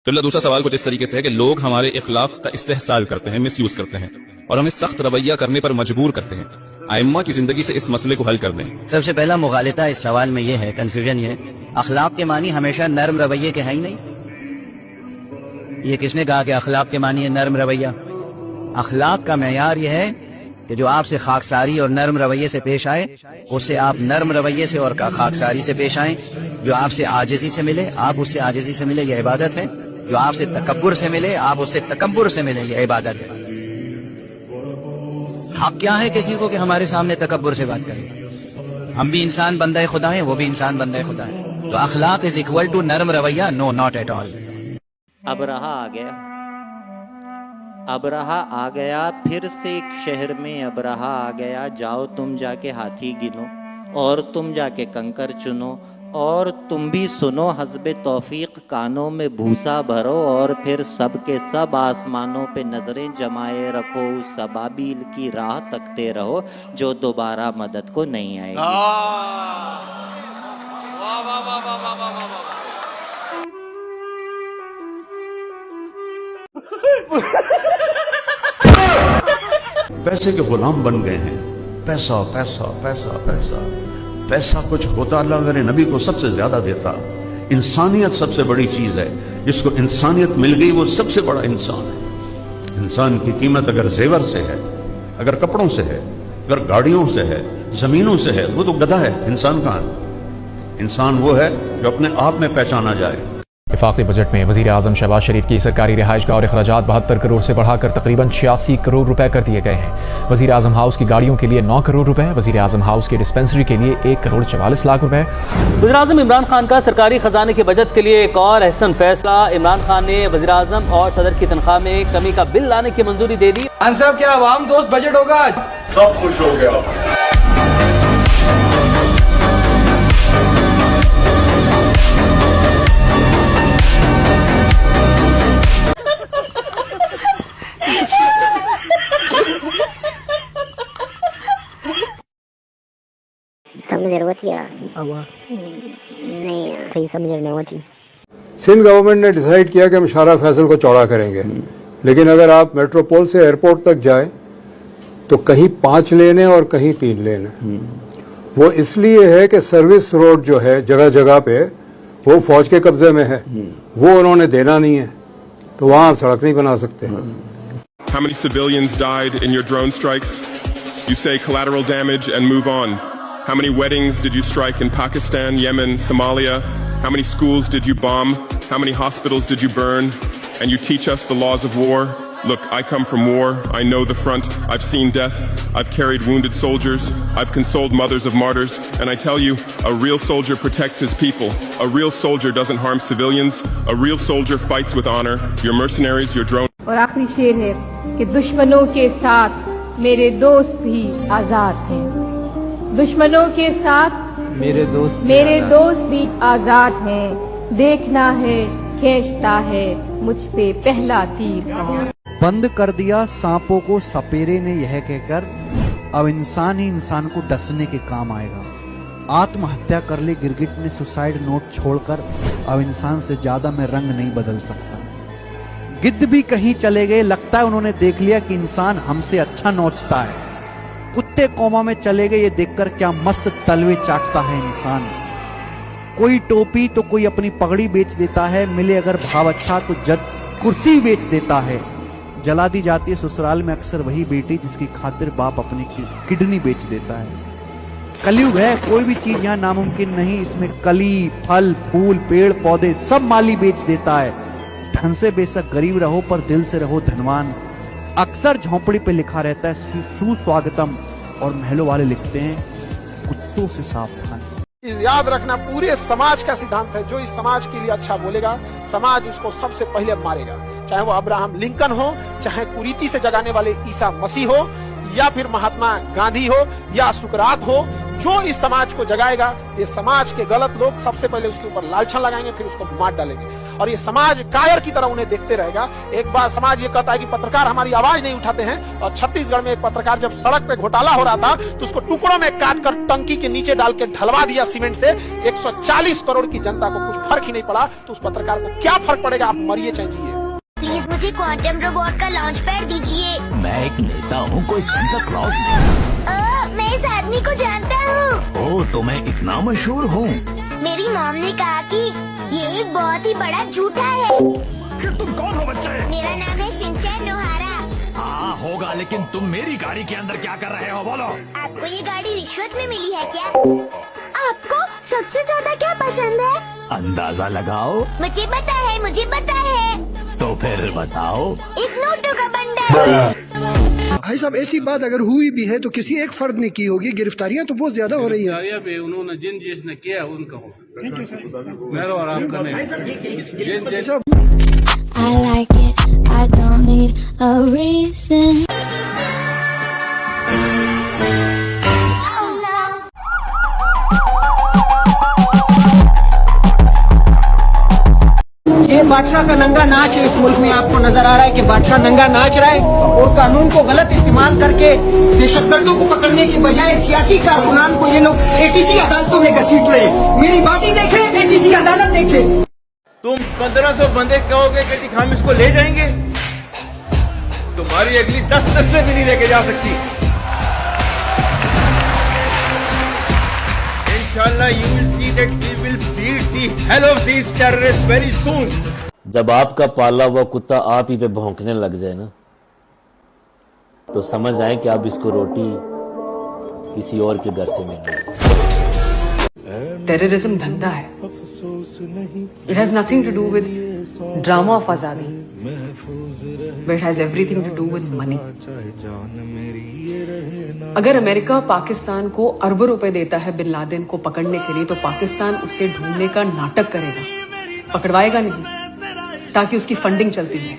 फिर दूसरा सवाल कुछ इस तरीके से है कि लोग हमारे इखलाक का इस्तेहसाल करते हैं, मिसयूज करते हैं और हमें सख्त रवैया करने पर मजबूर करते हैं। आइम्मा की जिंदगी से इस मसले को हल कर दें। सबसे पहला मुगालता इस सवाल में ये है, कंफ्यूजन ये है, अखलाक के मानी हमेशा नर्म रवैये के है ही नहीं। ये किसने कहा कि अखलाक के मानी है नर्म रवैया? अखलाक का मेयार ये है कि जो आपसे खाकसारी और नर्म रवैये से पेश आए, उससे आप नर्म रवैये से और खाकसारी से पेश आए। जो आपसे आजिज़ी से मिले, आप उससे आजिज़ी से मिले, यह इबादत है। जो आपसे तकब्बुर से मिले, आप उससे तकब्बुर से मिले, यह इबादत है। हक क्या है किसी को कि हमारे सामने तकब्बुर से बात करें? हम भी इंसान बंदा खुदा है, वो भी इंसान बंदा खुदा है। तो अखलाक इज इक्वल टू नर्म रवैया? No, not at all. अबरहा आ गया, अबरहा आ गया, फिर से एक शहर में अबरहा आ गया। जाओ तुम जाके हाथी गिनो और तुम जाके कंकर चुनो और तुम भी सुनो हस्बे तौफीक, कानों में भूसा भरो और फिर सब के सब आसमानों पे नजरें जमाए रखो। उस अबाबील की राह तकते रहो जो दोबारा मदद को नहीं आएगी। वाह वाह वाह वाह वाह वाह वाह। पैसे के गुलाम बन गए हैं। पैसा पैसा पैसा पैसा पैसा कुछ होता अल्लाह मेरे नबी को सबसे ज्यादा देता। इंसानियत सबसे बड़ी चीज है। जिसको इंसानियत मिल गई वो सबसे बड़ा इंसान है। इंसान की कीमत अगर जेवर से है, अगर कपड़ों से है, अगर गाड़ियों से है, जमीनों से है, वो तो गधा है। इंसान कहाँ है? इंसान वो है जो अपने आप में पहचाना जाए। वफाकी बजट में वज़ीर आज़म शहबाज शरीफ की सरकारी रिहाइश गाह और अखराजात 72 करोड़ से बढ़ाकर तकरीबन 86 करोड़ रुपए कर दिए गए हैं। वज़ीर आज़म हाउस की गाड़ियों के लिए 9 करोड़ रुपए, वज़ीर आज़म हाउस की डिस्पेंसरी के लिए 1 करोड़ 44 लाख रुपए। वज़ीर आज़म इमरान खान का सरकारी खजाने के बजट के लिए एक और अहसन फैसला। इमरान खान ने वज़ीर आज़म और सदर की तनख्वाह में कमी का बिल लाने की मंजूरी दे दी। खान साहब क्या आवाम दोस्त बजट होगा आज? सब खुश हो गया। जरूरत नहीं सही समझने होती। सिंध गवर्नमेंट ने डिसाइड किया कि हम शाहरा फैसल को चौड़ा करेंगे, लेकिन अगर आप मेट्रोपोल से एयरपोर्ट तक जाए तो कहीं 5 लेन है और कहीं 3 लेन है। वो इसलिए है कि सर्विस रोड जो है जगह जगह पे वो फौज के कब्जे में है, वो उन्होंने देना नहीं है, तो वहां आप सड़क नहीं बना सकते। How many civilians died in your drone strikes? You say collateral damage and move on. How many weddings did you strike in Pakistan, Yemen, Somalia? How many schools did you bomb? How many hospitals did you burn? And you teach us the laws of war? Look, I come from war. I know the front. I've seen death. I've carried wounded soldiers. I've consoled mothers of martyrs. And I tell you, a real soldier protects his people. A real soldier doesn't harm civilians. A real soldier fights with honor. Your mercenaries, your drones. और आखिरी शेर है कि दुश्मनों के साथ मेरे दोस्त भी आजाद हैं। दुश्मनों के साथ मेरे दोस्त भी आजाद हैं। देखना है खींचता है मुझ पे पहला तीर। बंद कर दिया सांपों को सपेरे ने यह कहकर, अब इंसान ही इंसान को डसने के काम आएगा। आत्महत्या कर ले गिरगिट ने सुसाइड नोट छोड़कर, अब इंसान से ज्यादा मैं रंग नहीं बदल सकता। गिद्ध भी कहीं चले गए, लगता है उन्होंने देख लिया कि इंसान हमसे अच्छा नोचता है। कुत्ते कोमा में चले गए, ये देखकर क्या मस्त तलवे चाटता है इंसान। कोई टोपी तो कोई अपनी पगड़ी बेच देता है, मिले अगर भाव अच्छा तो जज कुर्सी बेच देता है। जला दी जाती है ससुराल में अक्सर वही बेटी जिसकी खातिर बाप अपनी किडनी बेच देता है। कलयुग है, कोई भी चीज यहाँ नामुमकिन नहीं। इसमें कली, फल, फूल, पेड़ पौधे सब माली बेच देता है। धन से बेशक गरीब रहो पर दिल से रहो धनवान। अक्सर झोंपड़ी पे लिखा रहता है सुस्वागतम, और महलों वाले लिखते हैं कुत्तों से सावधान। याद रखना, पूरे समाज का सिद्धांत है, जो इस समाज के लिए अच्छा बोलेगा समाज उसको सबसे पहले मारेगा। चाहे वो अब्राहम लिंकन हो, चाहे कुरीति से जगाने वाले ईसा मसीह हो, या फिर महात्मा गांधी हो, या सुकरात हो। जो इस समाज को जगाएगा, ये समाज के गलत लोग सबसे पहले उसके ऊपर लालछन लगाएंगे, फिर उसको मार डालेंगे। और ये समाज कायर की तरह उन्हें देखते रहेगा। एक बार समाज ये कहता है कि पत्रकार हमारी आवाज नहीं उठाते हैं, और छत्तीसगढ़ में एक पत्रकार जब सड़क पे घोटाला हो रहा था तो उसको टुकड़ों में काट कर टंकी के नीचे डाल के ढलवा दिया सीमेंट से। 140 करोड़ की जनता को कुछ फर्क ही नहीं पड़ा, तो उस पत्रकार को क्या फर्क पड़ेगा? आप मरिए चाहे जिए। प्लीज मुझे क्वांटम रोबोट का लॉन्च पैड दीजिए। मैं एक नेता हूँ, कोई सेंटा क्लॉज नहीं। मैं इस आदमी को जानता हूँ। ओह, तो मैं इतना मशहूर हूँ? मेरी मॉम ने कहा कि ये एक बहुत ही बड़ा झूठा है। फिर तुम कौन हो बच्चे? मेरा नाम है शिनचैन नोहारा। हाँ होगा, लेकिन तुम मेरी गाड़ी के अंदर क्या कर रहे हो बोलो? आपको ये गाड़ी रिश्वत में मिली है क्या? आपको सबसे ज्यादा क्या पसंद है? अंदाजा लगाओ। मुझे पता है, मुझे पता है। तो फिर बताओ। एक नोटों का बंडल। भाई साहब, ऐसी बात अगर हुई भी है तो किसी एक फर्द ने की होगी। गिरफ्तारियां तो बहुत ज्यादा हो रही है। उन्होंने जिसने किया उनका हो आराम करने। I like it, I don't need a reason. ये बादशाह का नंगा नाच है। इस मुल्क में आपको नजर आ रहा है कि बादशाह नंगा नाच रहा है और कानून को गलत इस्तेमाल करके दहशतगर्दों को पकड़ने की बजाय सियासी कारकुनान को ये लोग एटीसी अदालतों में घसीट रहे हैं। मेरी बाटी देखे, एटीसी अदालत देखे। तुम 1500 बंदे कहोगे कि हम इसको ले जाएंगे, तुम्हारी अगली 10 नस्लें भी नहीं लेके जा सकती। Inshallah, you will see that we will beat the hell of these terrorists very soon. जब आपका पाला हुआ कुत्ता आप ही पे भौंकने लग जाए ना, तो समझ आए कि आप इसको रोटी किसी और के घर से मिल रही है। टेररिज्म धंधा है। It has nothing to do with drama of आजादी, but it has everything to do with money. अगर अमेरिका पाकिस्तान को अरबों रुपए देता है बिन लादेन को पकड़ने के लिए, तो पाकिस्तान उसे ढूंढने का नाटक करेगा, पकड़वाएगा नहीं, ताकि उसकी फंडिंग चलती है।